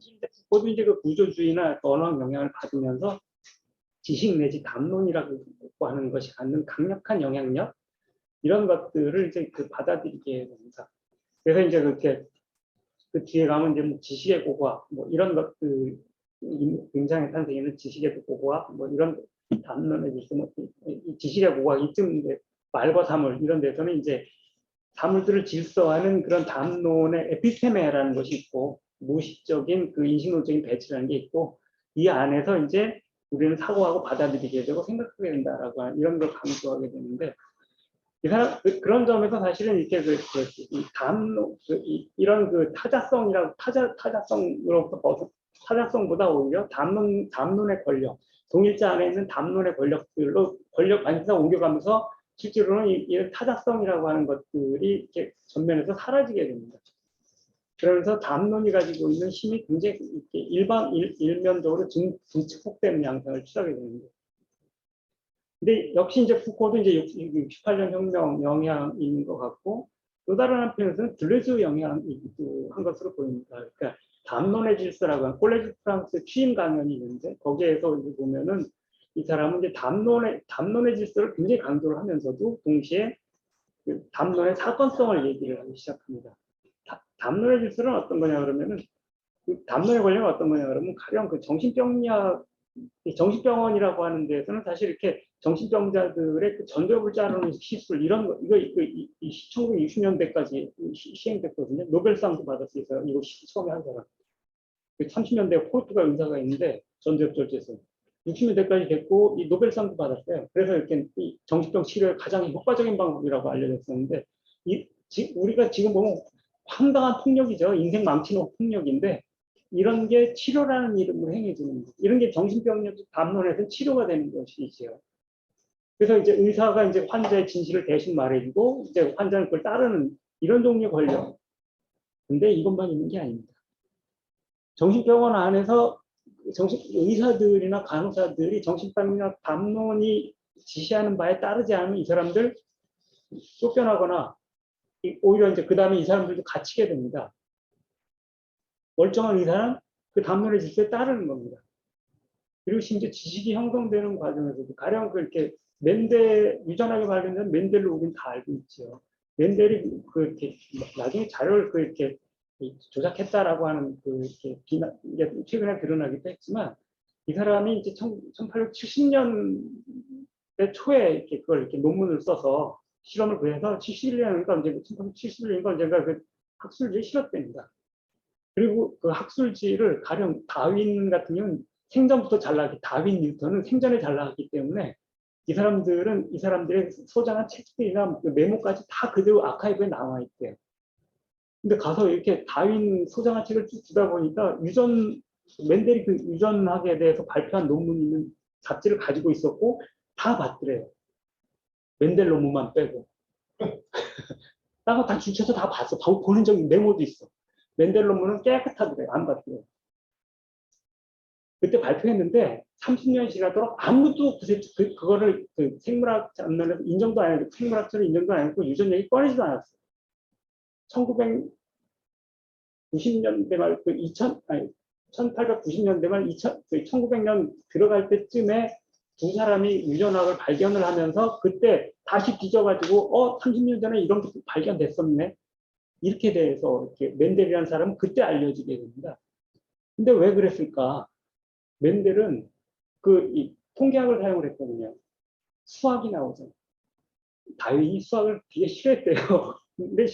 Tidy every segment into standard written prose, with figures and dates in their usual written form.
사실 이제 북고도 이제 그 구조주의나 언어 영향을 받으면서 지식 내지 담론이라고 하는 것이 갖는 강력한 영향력 이런 것들을 이제 그 받아들이게 됩니다. 그래서 이제 그렇게 그 뒤에 가면 이제 뭐 지식의 고고학 뭐 이런 것들 굉장히 탄생에는 지식의 고고학 뭐 이런 담론에 있어 뭐 지식의 고고학 이쯤 이제 말과 사물 이런 데서는 이제 사물들을 질서하는 그런 담론의 에피스테메라는 것이 있고 무의식적인 그 인식론적인 배치라는 게 있고 이 안에서 이제 우리는 사고하고 받아들이게 되고 생각하게 된다라고 하는 이런 걸 강조하게 되는데 그런 점에서 사실은 이렇게 담론 이런 그 타자성으로부터 타자성보다 오히려 담론의 권력 동일자 안에 있는 담론의 권력들로 권력 안에서 옮겨가면서 실제로는 이런 타자성이라고 하는 것들이 이렇게 전면에서 사라지게 됩니다. 그러면서 담론이 가지고 있는 힘이 굉장히 일면적으로 증축되는 양상을 취하게 됩니다. 근데 역시 이제 푸코도 이제 68년 혁명 영향인 것 같고 또 다른 한편에서는 들레즈 영향이 한 것으로 보입니다. 그러니까 담론의 질서라고 하는 콜레지 프랑스 취임 강연이 있는데 거기에서 이제 보면은 이 사람은 이제 담론의 질서를 굉장히 강조를 하면서도 동시에 그 담론의 사건성을 얘기를 하기 시작합니다. 담론의 질서는 어떤 거냐 그러면은 그 담론의 권력은 어떤 거냐 그러면 가령 그 정신병원이라고 하는 데에서는 사실 이렇게 정신병자들의 그 전두엽을 자르는 시술 이런 거 이거 1960년대까지 시행됐거든요. 노벨상도 받았어요. 이거 처음에 한 사람. 30년대 포르투갈 의사가 있는데 전두엽 절제에서 60년대까지 됐고 이 노벨상도 받았어요. 그래서 이렇게 이 정신병 치료의 가장 효과적인 방법이라고 알려졌었는데 우리가 지금 보면 황당한 폭력이죠. 인생 망치는 폭력인데 이런 게 치료라는 이름으로 행해지는 거. 이런 게 정신병력 담론에서 치료가 되는 것이지요. 그래서 이제 의사가 이제 환자의 진실을 대신 말해주고 이제 환자는 그걸 따르는 이런 종류의 권력. 근데 이것만 있는 게 아닙니다. 정신병원 안에서 의사들이나 간호사들이 정신병이나 담론이 지시하는 바에 따르지 않으면 이 사람들 쫓겨나거나 오히려 이제 그 다음에 이 사람들도 갇히게 됩니다. 멀쩡한 의사는 그 담론의 질서에 따르는 겁니다. 그리고 심지어 지식이 형성되는 과정에서도 가령 그렇게 유전하게 발견된 멘델을 우리는 다 알고 있죠. 멘델이 그렇게 나중에 자료를 그렇게 조작했다라고 하는 이게 최근에 드러나기도 했지만 이 사람이 이제 1870년대 초에 이렇게 그걸 이렇게 논문을 써서 실험을 그래서 71년인가 언제 1971년인가 언젠가 그 학술지에 실었답니다. 그리고 그 학술지를 가령 다윈 같은 경우는 생전부터 잘 나왔기 다윈 뉴턴은 생전에 잘 나왔기 때문에 이 사람들의 소장한 책들이나 그 메모까지 다 그대로 아카이브에 나와 있대요. 근데 가서 이렇게 다윈 소장한 책을 쭉 주다 보니까 멘델이 그 유전학에 대해서 발표한 논문 있는 잡지를 가지고 있었고 다 봤더래요. 멘델 논문만 빼고. 다 주쳐서 다 봤어. 보는 적이 메모도 있어. 멘델 논문은 깨끗하더래. 안 봤대요. 그때 발표했는데 30년이 지나도록 아무도 그거를 그 생물학 장면에서 인정도 안 했고 생물학적으로 인정도 안 했고 유전 얘기 꺼내지도 않았어요. 1990년대 말 1890년대 말 1900년 들어갈 때쯤에 두 사람이 유전학을 발견을 하면서 그때 다시 뒤져가지고 30년 전에 이런 게 발견됐었네. 이렇게 대해서 이렇게 멘델이라는 사람은 그때 알려지게 됩니다. 근데 왜 그랬을까? 멘델은 이 통계학을 사용을 했거든요. 수학이 나오죠. 다윈이 수학을 되게 싫어했대요. 근데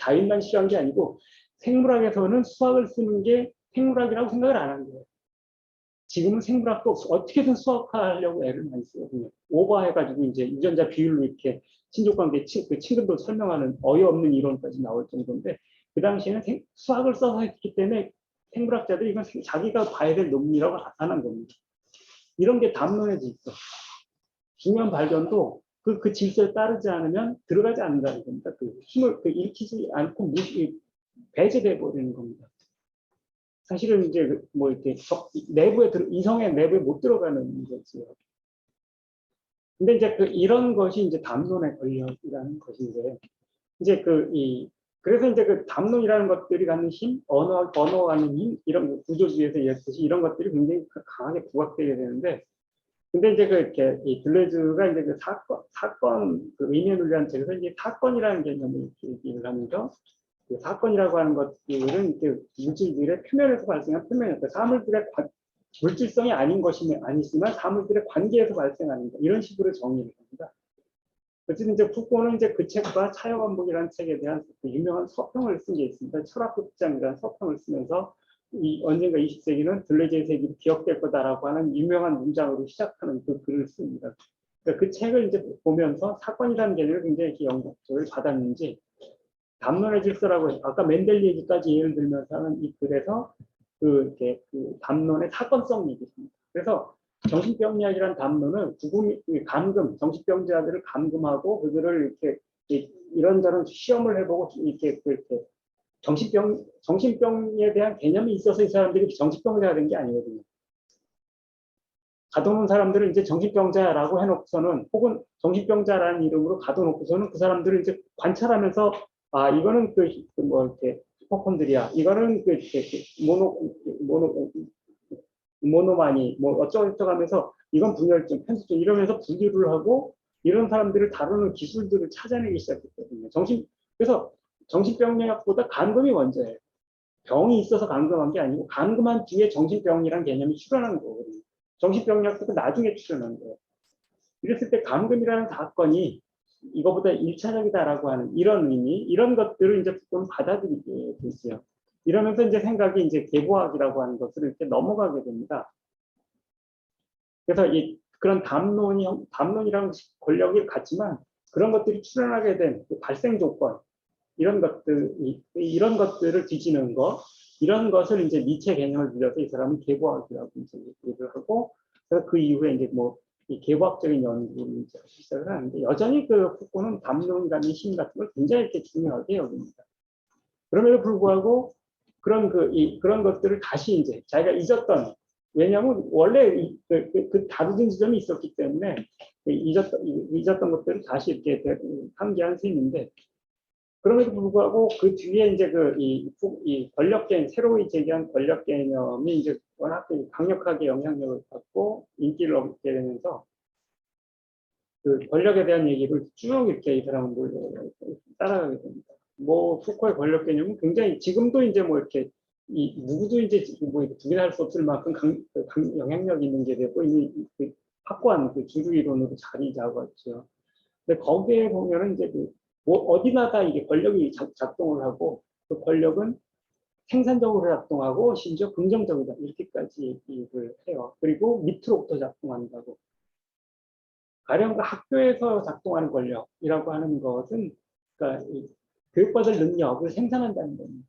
다윈만 싫어한 게 아니고 생물학에서는 수학을 쓰는 게 생물학이라고 생각을 안 한 거예요. 지금은 생물학도 어떻게든 수학하려고 애를 많이 쓰거든요. 오버해가지고 이제 유전자 비율로 이렇게 친족관계 친근도 설명하는 어이없는 이론까지 나올 정도인데 그 당시에는 수학을 써서 했기 때문에 생물학자들이 이건 자기가 봐야 될 논문이라고 하는 겁니다. 이런 게 담론에 있어. 중요한 발견도 그 질서에 따르지 않으면 들어가지 않는다는 겁니다. 그 힘을 일으키지 않고 배제돼 버리는 겁니다. 사실은 이제 뭐 이렇게 이성의 내부에 못 들어가는 거죠. 근데 이제 이런 것이 이제 담론의 권력이라는 것인데 이제 그래서 이제 그 담론이라는 것들이 갖는 힘, 언어가 갖는 힘, 이런 구조주의에서 얘기했듯이 이런 것들이 굉장히 강하게 부각되게 되는데, 근데 이제 그 이렇게 이 들레즈가 이제 그 사건 그 의미의 논리라는 책에서 이제 사건이라는 개념을 얘기를 하면서 그 사건이라고 하는 것들은 이렇게 물질들의 표면에서 발생한 표면이었다. 사물들의 물질성이 아닌 것이면 아니지만 사물들의 관계에서 발생하는 것 이런 식으로 정리를 합니다. 어쨌든 이제 푸코는 이제 그 책과 차여반복이라는 책에 대한 그 유명한 서평을 쓴 게 있습니다. 철학극장이라는 서평을 쓰면서 이 언젠가 20세기는 들레즈의 세계로 기억될 거다라고 하는 유명한 문장으로 시작하는 그 글을 씁니다. 그러니까 그 책을 이제 보면서 사건이라는 개념을 굉장히 영향을 받았는지 담론의 질서라고 해서 아까 멘델리 얘기까지 예를 들면서 하는 이 글에서 이렇게 그 담론의 사건성 얘기입니다. 그래서 정신병리학이라는 담론은 감금, 정신병자들을 감금하고 그들을 이렇게 이런저런 시험을 해보고 이렇게 정신병에 대한 개념이 있어서 이 사람들이 정신병자가 된 게 아니거든요. 가둬놓은 사람들을 이제 정신병자라고 해놓고서는 혹은 정신병자라는 이름으로 가둬놓고서는 그 사람들을 이제 관찰하면서 아 이거는 뭐 이렇게 슈퍼콘들이야. 이거는 모노마니 뭐 어쩌고저쩌고 하면서 이건 분열증, 편수증 이러면서 분류를 하고 이런 사람들을 다루는 기술들을 찾아내기 시작했거든요. 그래서 정신병리학보다 감금이 먼저예요. 병이 있어서 감금한 게 아니고 감금한 뒤에 정신병이라는 개념이 출현하는 거거든요. 정신병리학도 나중에 출현한 거예요. 이랬을 때 감금이라는 사건이 이거보다 1차적이다라고 하는 이런 의미, 이런 것들을 이제 좀 받아들이게 됐어요. 이러면서 이제 생각이 이제 계보학이라고 하는 것을 이렇게 넘어가게 됩니다. 그래서 그런 담론이랑 권력이 같지만 그런 것들이 출현하게 된 그 발생 조건, 이런 것들을 뒤지는 것, 이런 것을 이제 니체 개념을 빌려서 이 사람은 계보학이라고 이제 얘기를 하고, 그래서 그 이후에 이제 뭐 이 계보학적인 연구를 이제 시작을 하는데 여전히 그 푸코는 담론이라는 힘 같은 걸 굉장히 이렇게 중요하게 여깁니다. 그럼에도 불구하고 그런 것들을 다시 이제 자기가 잊었던 왜냐하면 원래 다루던 지점이 있었기 때문에 잊었던 것들을 다시 이렇게 상기한 셈인데 그럼에도 불구하고 그 뒤에 이제 이 권력 개념, 새로이 제기한 권력 개념이 이제 워낙 강력하게 영향력을 받고 인기를 얻게 되면서 그 권력에 대한 얘기를 쭉 이렇게 이 사람은 따라가게 됩니다. 뭐 푸코의 권력 개념은 굉장히 지금도 이제 뭐 이렇게 누구도 이제 뭐 부인할 수 없을 만큼 영향력 있는 게 되고 이미 확고한 주류 이론으로 자리 잡았죠. 근데 거기에 보면은 이제 뭐 어디나 다 이게 권력이 작동을 하고 그 권력은 생산적으로 작동하고 심지어 긍정적이다 이렇게까지 얘기를 해요. 그리고 밑으로부터 작동한다고. 가령 학교에서 작동하는 권력이라고 하는 것은 그러니까 교육받을 능력을 생산한다는 겁니다.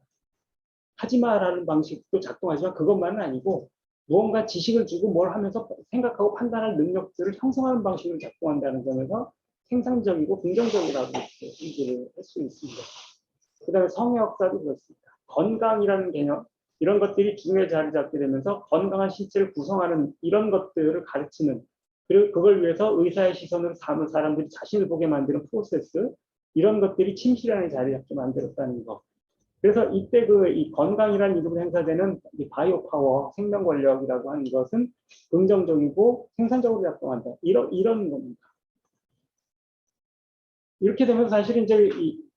하지마라는 방식도 작동하지만 그것만은 아니고 무언가 지식을 주고 뭘 하면서 생각하고 판단할 능력들을 형성하는 방식으로 작동한다는 점에서 생산적이고 긍정적이라고 얘기를 할 수 있습니다. 그 다음에 성의 역사도 그렇습니다. 건강이라는 개념, 이런 것들이 중요에 자리 잡게 되면서 건강한 신체를 구성하는 이런 것들을 가르치는 그리고 그걸 위해서 의사의 시선으로 사람들이 자신을 보게 만드는 프로세스 이런 것들이 침실안에 자리 잡게 만들었다는 거. 그래서 이때 이 건강이라는 이름으로 행사되는 이 바이오 파워, 생명 권력이라고 하는 것은 긍정적이고 생산적으로 작동한다. 이런 겁니다. 이렇게 되면서 사실 이제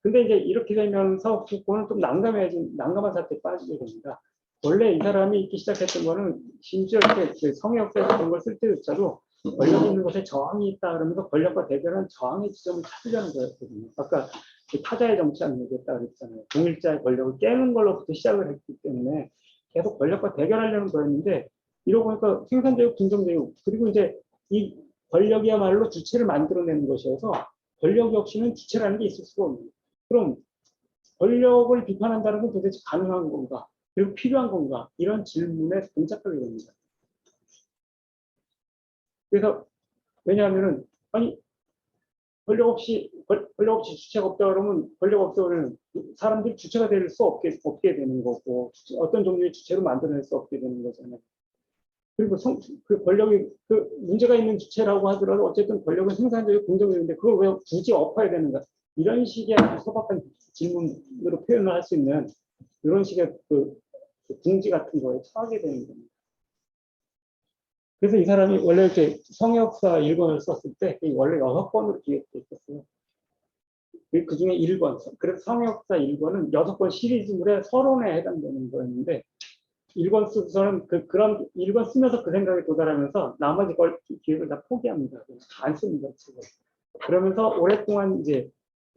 근데 이제 이렇게 되면서 그거는 좀 난감한 사태에 빠지게 됩니다. 원래 이 사람이 있기 시작했던 거는 심지어 이렇게 성역사 같은 걸 쓸 때조차도 권력 있는 곳에 저항이 있다 그러면서 권력과 대결하는 저항의 지점을 찾으려는 거였거든요. 아까 타자의 정치하는 얘기했다 그랬잖아요. 동일자의 권력을 깨는 걸로부터 시작을 했기 때문에 계속 권력과 대결하려는 거였는데 이러고 보니까 생산적이고 긍정적이고 그리고 이제 이 권력이야말로 주체를 만들어내는 것이어서 권력이 없이는 주체라는 게 있을 수가 없는 거예요. 그럼 권력을 비판한다는 건 도대체 가능한 건가? 그리고 필요한 건가? 이런 질문에 봉착하게 됩니다. 그래서 왜냐하면은 아니 권력 없이 주체가 없다 그러면 권력 없어 그러면 사람들이 주체가 될 수 없게 되는 거고 어떤 종류의 주체로 만들어낼 수 없게 되는 거잖아요. 그리고 그 권력이 문제가 있는 주체라고 하더라도 어쨌든 권력은 생산적이고 긍정적인데 그걸 왜 굳이 엎어야 되는가? 이런 식의 아주 소박한 질문으로 표현을 할 수 있는 이런 식의 그 궁지 같은 거에 처하게 되는 겁니다. 그래서 이 사람이 원래 이렇게 성역사 1권을 썼을 때 원래 6권으로 기획되어 있었어요. 그 중에 1권, 그래서 성역사 1권은 6권 시리즈물의 서론에 해당되는 거였는데 1권 쓰고서는 그런 1권 쓰면서 그 생각에 도달하면서 나머지 걸 기획을 다 포기합니다. 안 씁니다. 책을. 그러면서 오랫동안 이제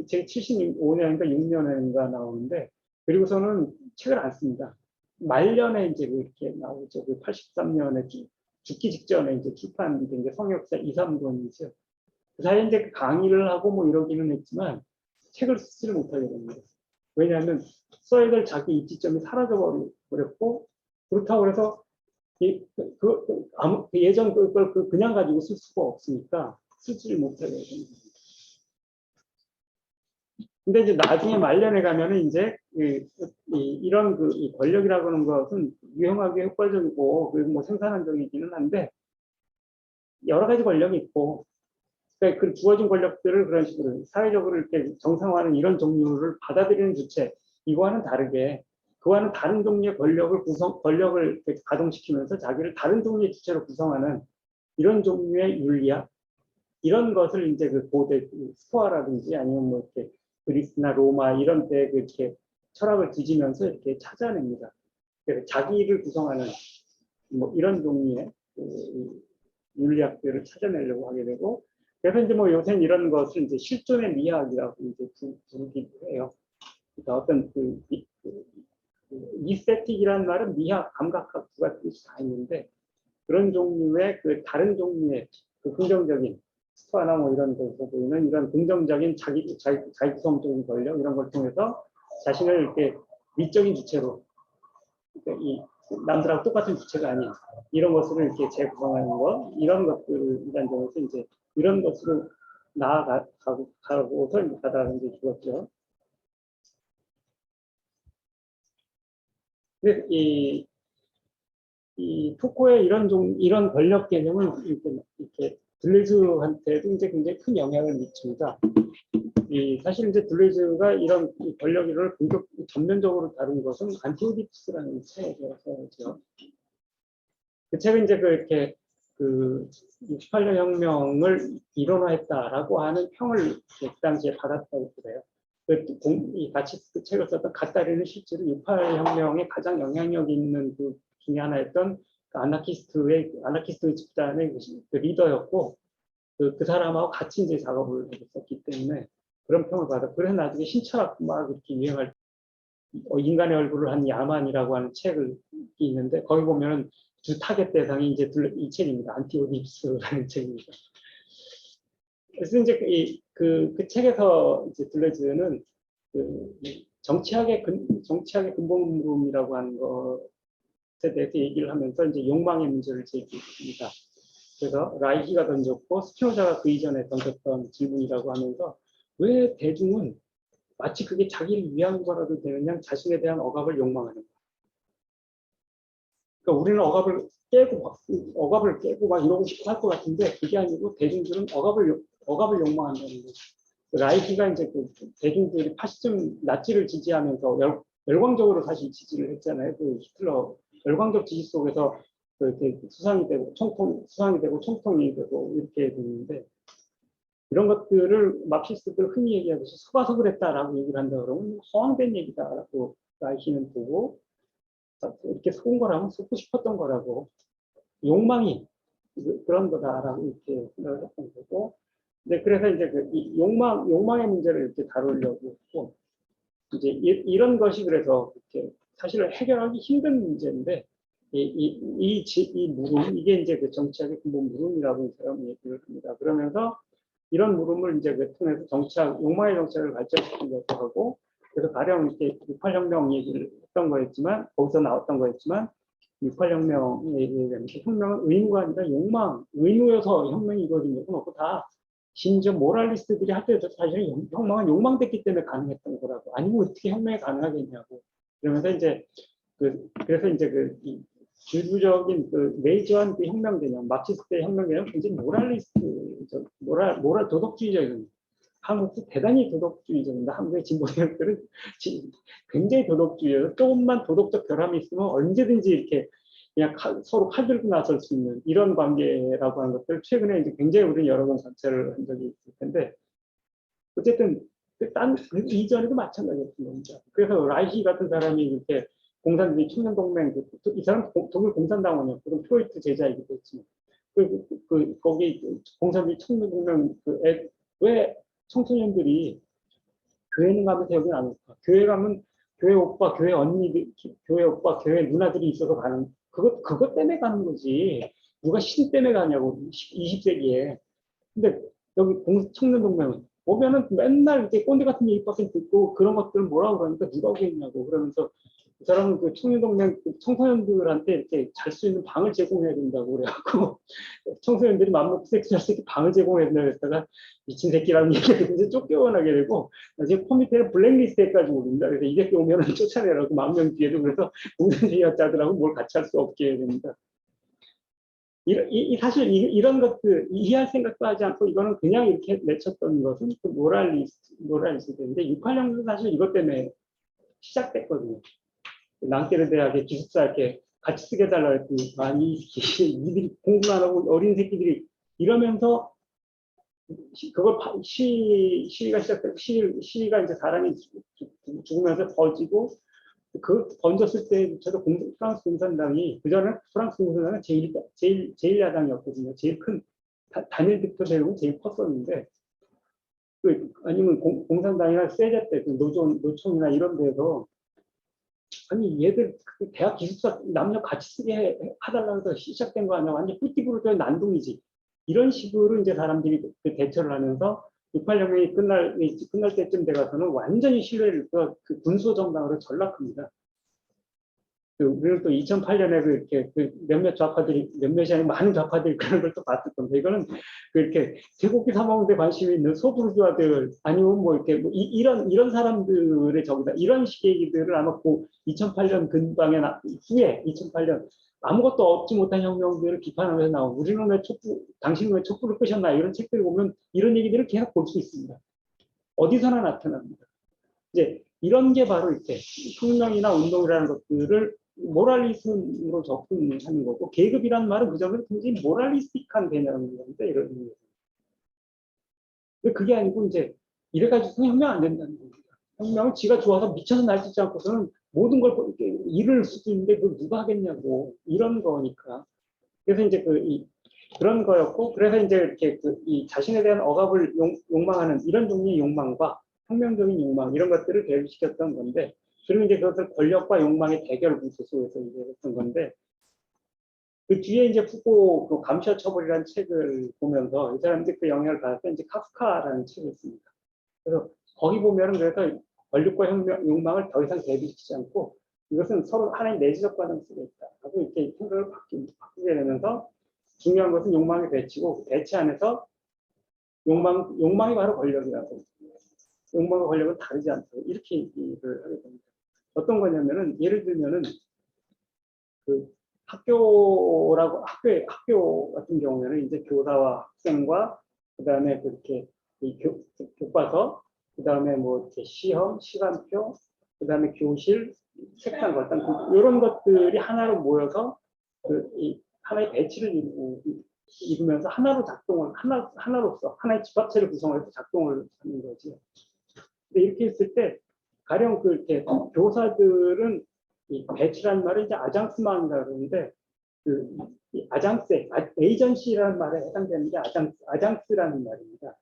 제 75년인가 6년인가 나오는데 그리고서는 책을 안 씁니다. 말년에 이제 이렇게 나오죠. 83년에 죽기 직전에 이제 출판된 게 성역사 2, 3권이죠. 그 사이에 이제 강의를 하고 뭐 이러기는 했지만 책을 쓰지를 못하게 됩니다. 왜냐하면 써야 될 자기 입지점이 사라져 버렸고 그렇다고 해서 예전 그걸 그냥 가지고 쓸 수가 없으니까 쓰지를 못하게 됩니다. 근데 이제 나중에 말년에 가면은 이제 이런 이 권력이라고 하는 것은 유용하게 효과적이고 그리고 뭐 생산적이기는 한데 여러 가지 권력이 있고 그러니까 그 주어진 권력들을 그런 식으로 사회적으로 이렇게 정상화하는 이런 종류를 받아들이는 주체 이거와는 다르게 그와는 다른 종류의 권력을 가동시키면서 자기를 다른 종류의 주체로 구성하는 이런 종류의 윤리학 이런 것을 이제 그 고대 스토아라든지 아니면 뭐 이렇게 그리스나 로마 이런 때 이렇게 철학을 뒤지면서 이렇게 찾아냅니다. 그래서 자기를 구성하는 뭐 이런 종류의 윤리학들을 찾아내려고 하게 되고 그래서 이제 뭐 요새는 이런 것을 이제 실존의 미학이라고 이제 부르기도 해요. 그러니까 어떤 이스테틱이라는 말은 미학, 감각학 두 가지 뜻이 다 있는데 그런 종류의 그 다른 종류의 그 긍정적인 스토아나 뭐 이런 데서 보이는 이런 긍정적인 자기구성적인 권력 이런 걸 통해서 자신을 이렇게 미적인 주체로 그러니까 이 남들하고 똑같은 주체가 아닌 이런 것을 이렇게 재구성하는 것 이런 것들이란 점에서 이제 이런 것으로 나아가고서 이제 가다가 이제 죽었죠. 근데 이 푸코의 이런 권력 개념은 이렇게 들레즈한테도 이제 굉장히 큰 영향을 미칩니다. 사실 이제 들레즈가 이런 권력을 전면적으로 다룬 것은 안티오디푸스라는 책이어서죠. 그 책은 이제 이렇게 68년 혁명을 일원화했다라고 하는 평을 그 당시에 받았다고 그래요. 같이 그 책을 썼던 갓다리는 실제로 68혁명에 가장 영향력 있는 그 중에 하나였던 아나키스트 집단의 그 리더였고 그 사람하고 같이 이제 작업을 했었기 때문에 그런 평을 받았고 그래서 나중에 신철학 막 이렇게 유행할 인간의 얼굴을 한 야만이라고 하는 책을 있는데 거기 보면은 주 타겟 대상이 이제 이 책입니다. 안티오디푸스라는 책입니다. 그래서 이제 그 책에서 이제 들레즈는 정치학의 근본 물음이라고 하는 것에 대해서 얘기를 하면서 이제 욕망의 문제를 제기합니다. 그래서 라이히가 던졌고 스피노자가 그 이전에 던졌던 질문이라고 하면서 왜 대중은 마치 그게 자기를 위한 거라도 되느냐 자신에 대한 억압을 욕망하는 거야. 그러니까 우리는 억압을 깨고 막 이러고 싶어 할 것 같은데 그게 아니고 대중들은 억압을 욕망한다는 거죠. 라이히가 이제 대중들이 파시즘 나치를 지지하면서 열광적으로 사실 지지를 했잖아요. 히틀러 열광적 지지 속에서 수상이 되고 총통이 되고 이렇게 되는데 이런 것들을 마크시스트들 흔히 얘기하듯이 속아서 그랬다라고 얘기를 한다 그러면 허황된 얘기다라고 라이히는 보고 이렇게 속은 거라면 속고 싶었던 거라고 욕망이 그런 거다라고 이렇게 생각을 했던 거고 네, 그래서 이제 이 욕망의 문제를 이렇게 다루려고 했고 이제 이런 것이 그래서 이렇게 사실은 해결하기 힘든 문제인데 이 물음 이게 이제 그 정치학의 근본 물음이라고 이 사람이 얘기를 합니다. 그러면서 이런 물음을 이제 통해서 욕망의 정치학을 발전시키려고 하고 그래서 가령 이렇게 68혁명 얘기를 했던 거였지만 거기서 나왔던 거였지만 68혁명 얘기하면 혁명은 의무가 아니라 의무여서 혁명이 이루어진 것은 없고 다 심지어 모랄리스트들이 할 때도 사실은 혁명은 욕망됐기 때문에 가능했던 거라고 아니면 어떻게 혁명이 가능하겠냐고 그러면서 이제 그래서 이제 이 주류적인 메이저한 혁명 개념 마크시스트의 혁명 개념 굉장히 모랄리스트 도덕주의적인 한국도 대단히 도덕주의적입니다. 한국의 진보 세력들은 굉장히 도덕주의예요. 조금만 도덕적 결함이 있으면 언제든지 이렇게 그냥 서로 칼 들고 나설 수 있는 이런 관계라고 하는 것들 최근에 이제 굉장히 우리는 여러 번 관찰을 한 적이 있을 텐데 어쨌든 그 이전에도 마찬가지였던 겁니다. 그래서 라이히 같은 사람이 이렇게 공산주의 청년동맹 이 사람 독일 공산당원이었고 프로이트 제자이기도 했지만 거기 공산주의 청년동맹 왜 청소년들이 교회는 가면서 여기는 안 올까? 교회 가면 교회 오빠, 교회 언니들, 교회 오빠, 교회 누나들이 있어서 가는 그것 때문에 가는 거지. 누가 신 때문에 가냐고 20세기에. 근데 여기 청년동맹은 보면은 맨날 이렇게 꼰대 같은 얘기밖에 듣고 그런 것들을 뭐라고 그러니까 누가 오겠냐고 그러면서 그 사람은 그 청년동맹 청소년들한테 이렇게 잘 수 있는 방을 제공해야 된다고 그래갖고 청소년들이 맘먹고 섹스할 수 있게 방을 제공해야 된다고 했다가 미친 새끼라는 얘기를 이제 쫓겨나게 되고 나중에 컴퓨터에 블랙리스트에까지 오릅니다. 그래서 이 새끼 오면은 쫓아내라고 10,000명 뒤에도 그래서 공산주의자들하고 뭘 같이 할 수 없게 됩니다. 사실 이런 것들 이해할 생각도 하지 않고 이거는 그냥 이렇게 내쳤던 것은 그 모랄리스트인데 6.8년도 사실 이것 때문에 시작됐거든요. 낭테르 대학의 기숙사 이렇게 같이 쓰게 해달라고 했더니 이들이 공부 안 하고 어린 새끼들이 이러면서 그걸 시위가 시작되고 시위가 이제 사람이 죽으면서 벌어지고 그 번졌을 때 저도 프랑스 공산당이 그전에 프랑스 공산당은 제일 야당이었거든요. 제일 큰 단일 득표대로 제일 컸었는데 아니면 공산당이나 세제 때 노총이나 이런 데서 아니 얘들 대학 기숙사 남녀 같이 쓰게 해달라고 해서 시작된 거 아니야. 완전 뿌띠부르트의 난동이지. 이런 식으로 이제 사람들이 그 대처를 하면서 6.8혁명이 끝날 때쯤 돼가서는 완전히 신뢰를 그 군소 정당으로 전락합니다. 우리는 또 2008년에 이렇게 몇몇 좌파들이 몇몇이 아니고 많은 좌파들이 그런 걸 또 봤을 겁니다. 이거는 그렇게 쇠고기 사 먹는데 관심이 있는 소부르주아들 아니면 뭐 이렇게 이런 사람들의 적이다. 이런 식의 얘기들을 아마 2008년 근방에 후에 2008년 아무것도 얻지 못한 혁명들을 비판하면서 나오고 우리는 왜 당신은 왜 촛불을 끄셨나 이런 책들을 보면 이런 얘기들을 계속 볼 수 있습니다. 어디서나 나타납니다. 이제 이런 게 바로 이렇게 혁명이나 운동이라는 것들을 모랄리즘으로 접근하는 거고 계급이란 말은 그전에 굉장히 모랄리스틱한 개념인 건데 이런 의미에서. 근데 그게 아니고 이제 이래가지고 혁명 안 된다는 겁니다. 혁명은 지가 좋아서 미쳐서 날뛰지 않고서는 모든 걸 이렇게 잃을 수도 있는데 그걸 누가 하겠냐고 이런 거니까. 그래서 이제 그런 거였고 그래서 이제 이렇게 이 자신에 대한 억압을 욕망하는 이런 종류의 욕망과 혁명적인 욕망 이런 것들을 대립시켰던 건데 그리고 이제 그것을 권력과 욕망의 대결 구조 속에서 이제 했던 건데 그 뒤에 이제 푸고 그 감시와 처벌이라는 책을 보면서 이 사람들이 그 영향을 받았던 이제 카프카라는 책을 씁니다. 그래서 거기 보면은 그래서 권력과 욕망을 더 이상 대립시키지 않고 이것은 서로 하나의 내재적 과정 속에 있다. 하고 이렇게 생각을 바꾸게 되면서 중요한 것은 욕망의 배치고 그 배치 안에서 욕망이 바로 권력이라고. 욕망과 권력은 다르지 않다고 이렇게 얘기를 하게 됩니다. 어떤 거냐면은 예를 들면은 그 학교 같은 경우에는 이제 교사와 학생과 그다음에 그렇게 교과서 그다음에 뭐 이렇게 시험 시간표 그다음에 교실 책상 같은 이런 것들이 하나로 모여서 하나의 배치를 이루면서 하나로 작동을 하나로서 하나의 집합체를 구성해서 작동을 하는 거지. 근데 이렇게 했을 때 가령 이렇게 교사들은 이 배치라는 말을 이제 아장스만이라고 그러는데 아장스, 에이전시라는 말에 해당되는 게 아장스라는 말입니다.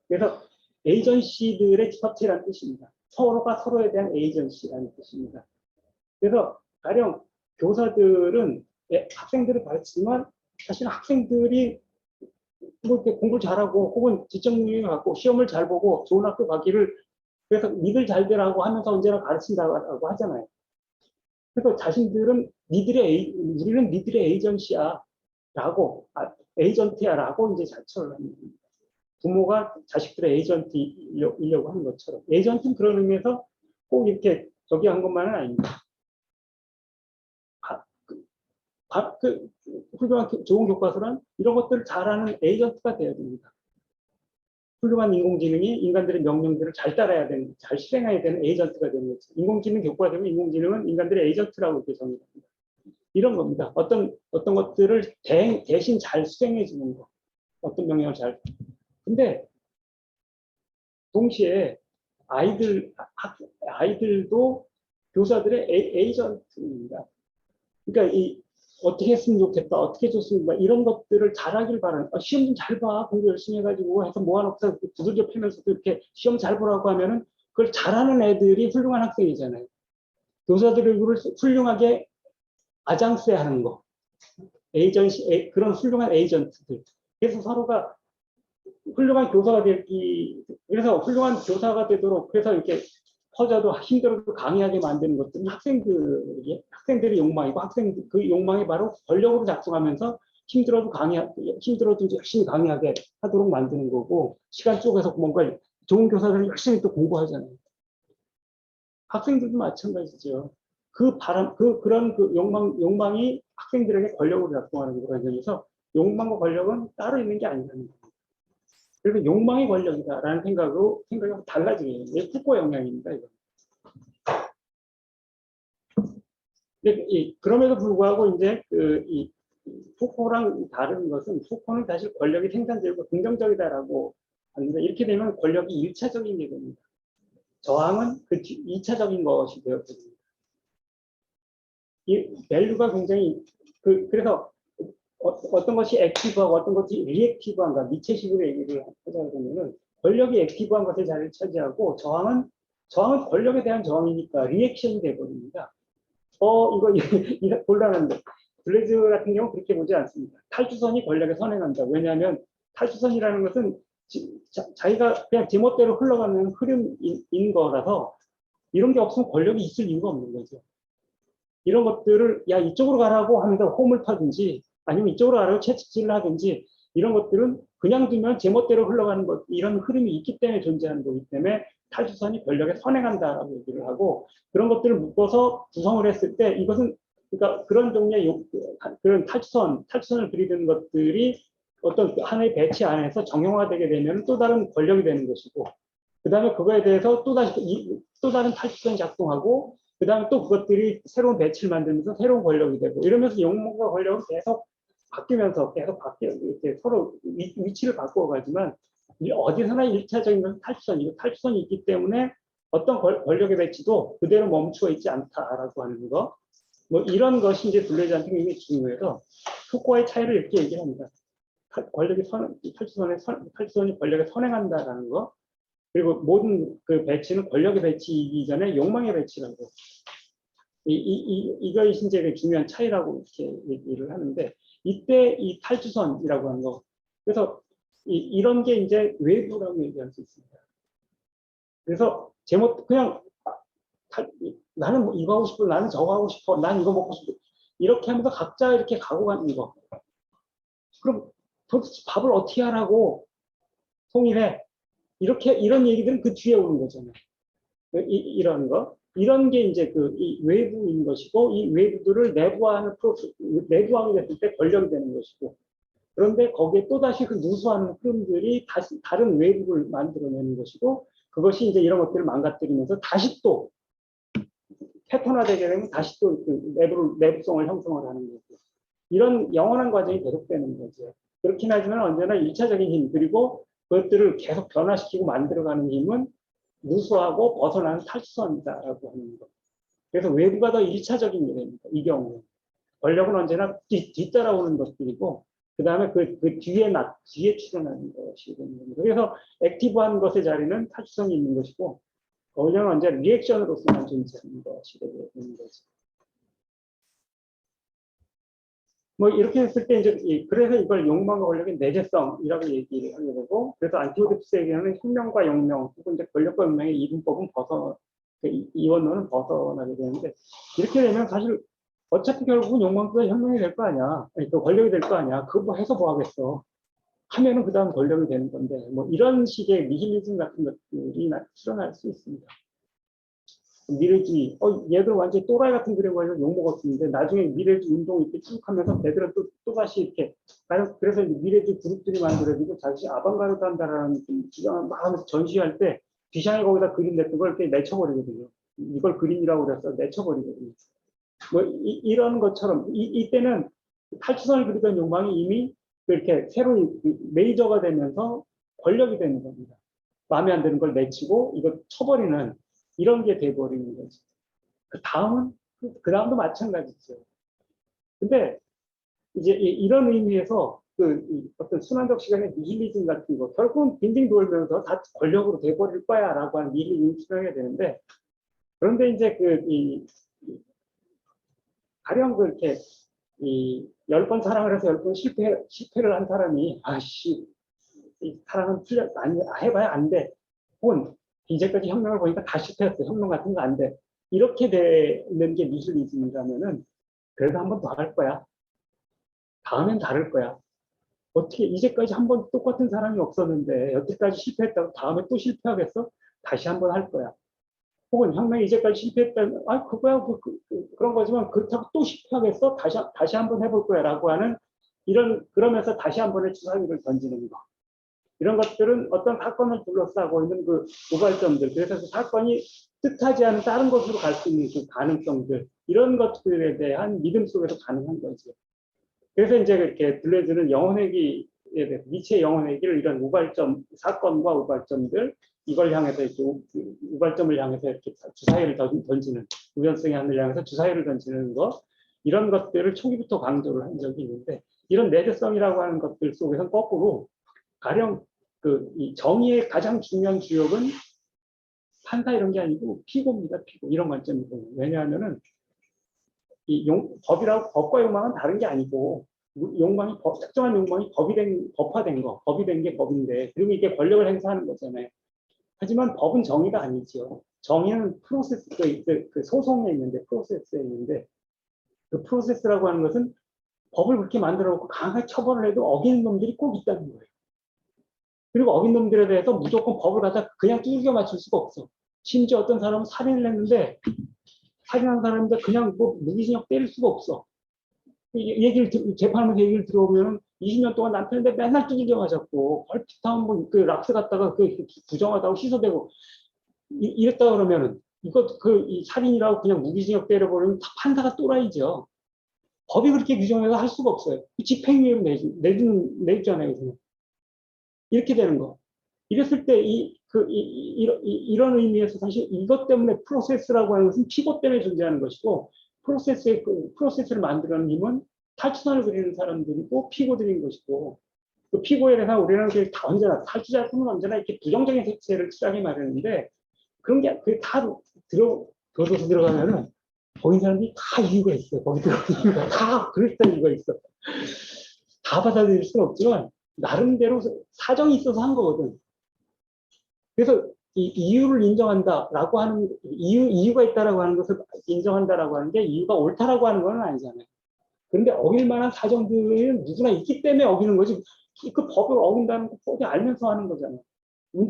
그래서 에이전시들의 집합체라는 뜻입니다. 서로가 서로에 대한 에이전시라는 뜻입니다. 그래서 가령 교사들은 학생들을 가르치지만 사실 학생들이 뭐 이렇게 공부를 잘하고 혹은 지적 능력을 갖고 시험을 잘 보고 좋은 학교 가기를 그래서 니들 잘 되라고 하면서 언제나 가르친다고 하잖아요. 그래서 자신들은 우리는 니들의 에이전시야 라고 에이전트야 라고 이제 자처를 합니다. 부모가 자식들의 에이전트이려고 하는 것처럼 에이전트는 그런 의미에서 꼭 이렇게 저기 한 것만은 아닙니다. 훌륭한 좋은 교과서란 이런 것들을 잘하는 에이전트가 돼야 됩니다. 훌륭한 인공지능이 인간들의 명령들을 잘 따라야 되는, 잘 실행해야 되는 에이전트가 되는 거죠. 인공지능 교과되면 인공지능은 인간들의 에이전트라고 이렇게 정의합니다. 이런 겁니다. 어떤 것들을 대신 잘 수행해 주는 거. 어떤 명령을 잘. 근데 동시에 아이들도 교사들의 에이전트입니다. 그러니까 어떻게 했으면 좋겠다, 어떻게 줬으면 좋겠다, 이런 것들을 잘하길 바라는, 시험 좀 잘 봐, 공부 열심히 해가지고 해서 모아놓고서 두들겨 패면서도 이렇게 시험 잘 보라고 하면은 그걸 잘하는 애들이 훌륭한 학생이잖아요. 교사들을 훌륭하게 아장스 하는 거. 그런 훌륭한 에이전트들. 그래서 서로가 훌륭한 교사가 그래서 훌륭한 교사가 되도록, 그래서 이렇게 허자도 힘들어도 강의하게 만드는 것들은 학생들의 욕망이고, 그 욕망이 바로 권력으로 작동하면서 힘들어도 열심히 강의하게 하도록 만드는 거고, 시간 쪼개서 뭔가 좋은 교사들은 열심히 또 공부하잖아요. 학생들도 마찬가지죠. 그런 욕망이 학생들에게 권력으로 작동하는 거라는 점에서 욕망과 권력은 따로 있는 게 아니라는 겁니다. 그래서 욕망이 권력이다라는 생각이 달라지게 돼요. 푸코 영향입니다, 이거. 그럼에도 불구하고 이제 푸코랑 다른 것은, 푸코는 사실 권력이 생산되고 긍정적이다라고 하는데, 이렇게 되면 권력이 1차적인 게 됩니다. 저항은 그 2차적인 것이 되어집니다. 이 밸류가 굉장히 그래서 어떤 것이 액티브하고 어떤 것이 리액티브한가, 니체식으로 얘기를 하자 그러면은, 권력이 액티브한 것에 자리를 차지하고 저항은 권력에 대한 저항이니까 리액션이 되어버립니다. 이거 곤란한데, 블레즈 같은 경우 그렇게 보지 않습니다. 탈주선이 권력에 선행한다. 왜냐하면 탈주선이라는 것은 자기가 그냥 제멋대로 흘러가는 흐름인 거라서, 이런 게 없으면 권력이 있을 이유가 없는 거죠. 이런 것들을 야 이쪽으로 가라고 하면서 홈을 타든지, 아니면 이쪽으로 가라고 채찍질을 하든지, 이런 것들은 그냥 두면 제멋대로 흘러가는 것, 이런 흐름이 있기 때문에 존재하는 거기 때문에 탈주선이 권력에 선행한다라고 얘기를 하고, 그런 것들을 묶어서 구성을 했을 때, 이것은 그러니까 그런 종류의 그런 탈주선을 들이대는 것들이 어떤 하나의 배치 안에서 정형화되게 되면 또 다른 권력이 되는 것이고, 그 다음에 그거에 대해서 또 다른 탈주선이 작동하고, 그 다음에 또 그것들이 새로운 배치를 만들면서 새로운 권력이 되고, 이러면서 욕망과 권력은 계속 이렇게 서로 위치를 바꿔가지만, 어디서나 1차적인 것은 탈주선이 있기 때문에 어떤 권력의 배치도 그대로 멈추어 있지 않다라고 하는 거. 뭐 이런 것이 이제 둘레즈한테 굉장히 중요해서 푸코와의 차이를 이렇게 얘기를 합니다. 탈주선이 권력에 선행한다라는 거. 그리고 모든 그 배치는 권력의 배치이기 전에 욕망의 배치라고. 이것이 이제 중요한 차이라고 이렇게 얘기를 하는데, 이때 이 탈주선이라고 하는 거. 그래서 이런 게 이제 외부라고 얘기할 수 있습니다. 그래서 그냥 나는 뭐 이거 하고 싶어, 나는 저거 하고 싶어, 난 이거 먹고 싶어. 이렇게 하면서 각자 이렇게 가고 가는 거. 그럼 도대체 밥을 어떻게 하라고 통일해? 이런 얘기들은 그 뒤에 오는 거잖아요. 이런 거. 이런 게 이제 이 외부인 것이고, 이 외부들을 내부하게 됐을 때 권력이 되는 것이고, 그런데 거기에 또다시 그 누수하는 흐름들이 다른 외부를 만들어내는 것이고, 그것이 이제 이런 것들을 망가뜨리면서 다시 또 패턴화되게 되면 다시 또 내부성을 형성을 하는 거죠. 이런 영원한 과정이 계속되는 거죠. 그렇긴 하지만 언제나 1차적인 힘, 그리고 그것들을 계속 변화시키고 만들어가는 힘은 누수하고 벗어나는 탈수선이다라고 하는 거. 그래서 외부가 더 1차적인 일입니다. 이 경우는. 권력은 언제나 뒤따라오는 것들이고, 그 다음에 그 뒤에 출현하는 것이 되는 겁니다. 그래서 액티브한 것의 자리는 탈수성이 있는 것이고, 권력은 언제나 리액션으로서만 존재하는 것이 되는 거죠. 뭐 이렇게 했을 때 이제 그래서 이걸 욕망과 권력의 내재성이라고 얘기를 하게 되고, 그래서 안티오디푸스에게는 혁명과 영명 혹은 이제 권력과 영명의 이분법은 이원론은 벗어나게 되는데, 이렇게 되면 사실 어차피 결국은 욕망과 혁명이 될 거 아니야, 그 권력이 될 거 아니야, 그거 뭐 해서 뭐 하겠어 하면은 그 다음 권력이 되는 건데, 뭐 이런 식의 니힐리즘 같은 것들이 출현할 수 있습니다. 미래주의, 얘들 완전 또라이 같은 그림 가지고 욕먹었었는데, 나중에 미래주의 운동 이렇게 쭉 하면서 애들은 또다시 이렇게, 그래서 이제 미래주의 그룹들이 만들어지고, 자신이 아방가르드 한다라는 주장을 막 하면서 전시할 때, 비샹이 거기다 그림 냈던 걸 이렇게 내쳐버리거든요. 이걸 그림이라고 그래서 내쳐버리거든요. 뭐, 이런 것처럼, 이때는 탈출선을 그리던 욕망이 이미 이렇게 새로운 메이저가 되면서 권력이 되는 겁니다. 마음에 안 드는 걸 내치고 이거 쳐버리는 이런 게 돼버리는 거죠. 그 다음은 그 다음도 마찬가지죠. 근데 이제 이런 의미에서 어떤 순환적 시간의 니힐리즘 같은 거 결국은 빙빙 돌면서 다 권력으로 돼버릴 거야라고 하는 니힐리즘을 수정해야 되는데 그런데 이제 가령 그렇게 10번 사랑을 해서 10번 실패를 한 사람이 아씨 이 사랑은 아니 해봐야 안 돼. 혹은 이제까지 혁명을 보니까 다 실패했어. 혁명 같은 거 안 돼. 이렇게 되는 게 니힐리즘이라면은 그래도 한 번 더 할 거야. 다음엔 다를 거야. 어떻게 이제까지 한 번 똑같은 사랑이 없었는데 여태까지 실패했다고 다음에 또 실패하겠어? 다시 한 번 할 거야. 혹은 혁명이 이제까지 실패했다면 그거야 그런 거지만 그렇다고 또 실패하겠어? 다시 한 번 해볼 거야 라고 하는 그러면서 다시 한 번의 주사위를 던지는 거. 이런 것들은 어떤 사건을 둘러싸고 있는 그 우발점들, 그래서 그 사건이 뜻하지 않은 다른 곳으로 갈 수 있는 그 가능성들, 이런 것들에 대한 믿음 속에서 가능한 거죠. 그래서 이제 이렇게 들려주는 영혼회귀에 대해서, 니체의 영혼회귀를 이런 사건과 우발점들, 이걸 향해서 이렇게 우발점을 향해서 이렇게 주사위를 던지는, 우연성의 하늘을 향해서 주사위를 던지는 거, 이런 것들을 초기부터 강조를 한 적이 있는데, 이런 내재성이라고 하는 것들 속에서는 거꾸로, 가령 이 정의의 가장 중요한 주역은 판사 이런 게 아니고 피고입니다. 피고 이런 관점이고 왜냐하면은 법과 욕망은 다른 게 아니고 특정한 욕망이 법화된 거, 법이 된 게 법인데 그리고 이게 권력을 행사하는 거잖아요. 하지만 법은 정의가 아니죠. 정의는 프로세스 그 소송에 있는데 프로세스에 있는데 그 프로세스라고 하는 것은 법을 그렇게 만들어 놓고 강하게 처벌을 해도 어기는 놈들이 꼭 있다는 거예요. 그리고 어긴 놈들에 대해서 무조건 법을 갖다 그냥 두들겨 맞출 수가 없어. 심지어 어떤 사람은 살인을 했는데 살인한 사람인데 그냥 뭐 무기징역 때릴 수가 없어. 재판하면서 얘기를 들어보면 20년 동안 남편인데 맨날 두들겨 맞았고 얼핏하면 뭐그 락스 갔다가 부정하다고 취소되고 이랬다 그러면은 이 살인이라고 그냥 무기징역 때려버리면 판사가 또라이죠. 법이 그렇게 규정해서 할 수가 없어요. 집행유예로 내주잖아요. 그냥. 이렇게 되는 거. 이랬을 때 이런 의미에서 사실 이것 때문에 프로세스라고 하는 것은 피고 때문에 존재하는 것이고 프로세스를 만들어낸 힘은 탈출선을 그리는 사람들이고 피고들인 것이고 그 피고에 대해서 우리는 다 언제나 탈출자분은 언제나 이렇게 부정적인 색채를 칠하게 마련인데 그런 게 다 교도소 들어가면은 거기 사람들이 다 이유가 있어요. 거기 들어가는 이유가 다 그랬던 이유가 있어. 다 받아들일 수는 없지만 나름대로 사정이 있어서 한 거거든. 그래서 이 이유를 인정한다라고 하는 이유가 있다라고 하는 것을 인정한다라고 하는 게 이유가 옳다라고 하는 건 아니잖아요. 그런데 어길 만한 사정들은 누구나 있기 때문에 어기는 거지. 그 법을 어긴다는 거 뻔히 알면서 하는 거잖아요.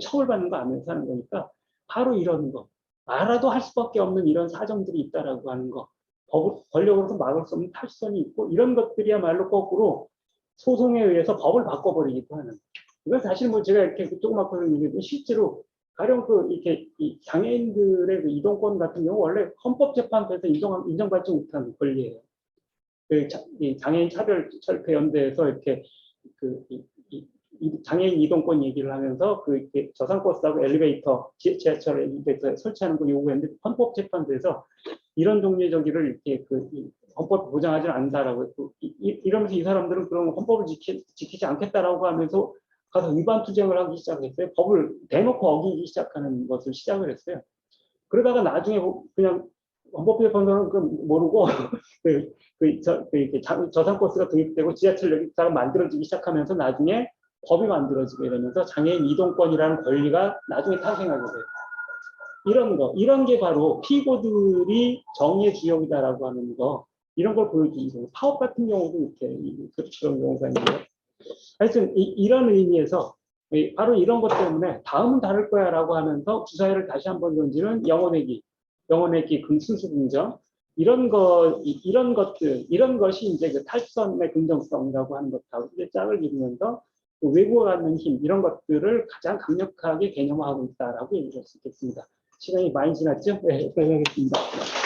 처벌 받는 거 알면서 하는 거니까 바로 이런 거. 알아도 할 수밖에 없는 이런 사정들이 있다라고 하는 거. 권력으로서 막을 수 없는 탈선이 있고 이런 것들이야말로 거꾸로 소송에 의해서 법을 바꿔버리기도 하는. 이건 사실 뭐 제가 이렇게 조그맣게 얘기해도 실제로 가령 이렇게 장애인들의 이동권 같은 경우 원래 헌법재판소에서 인정받지 못한 권리예요. 장애인 차별철폐연대에서 이렇게 장애인 이동권 얘기를 하면서 저상버스하고 엘리베이터, 지하철 엘리베이터에 설치하는 걸 요구했는데 헌법재판소에서 이런 종류의 저기를 이렇게 헌법 보장하지 않는다라고 했고 이러면서 이 사람들은 그런 헌법을 지키지 않겠다라고 하면서 가서 위반 투쟁을 하기 시작했어요. 법을 대놓고 어기기 시작하는 것을 시작을 했어요. 그러다가 나중에 그냥 헌법재판소는 모르고 저상버스가 도입되고 지하철 열차가 만들어지기 시작하면서 나중에 법이 만들어지게 되면서 장애인 이동권이라는 권리가 나중에 탄생하게 돼요. 이런 게 바로 피고들이 정의의 주역이다라고 하는 거, 이런 걸 보여주는 거예요. 파업 같은 경우도 이렇게 그런 경우가 있는데요. 하여튼 이런 의미에서 바로 이런 것 때문에 다음은 다를 거야라고 하면서 주사위를 다시 한번 던지는 영혼회귀. 영혼의 기, 순수 긍정 이런 것들 이런 것이 이제 그 탈선의 긍정성이라고 하는 것하고 이제 짝을 이루면서 그 외부가 갖는 힘 이런 것들을 가장 강력하게 개념화하고 있다라고 얘기할 수 있겠습니다. 시간이 많이 지났죠? 네, 여기까지 하겠습니다.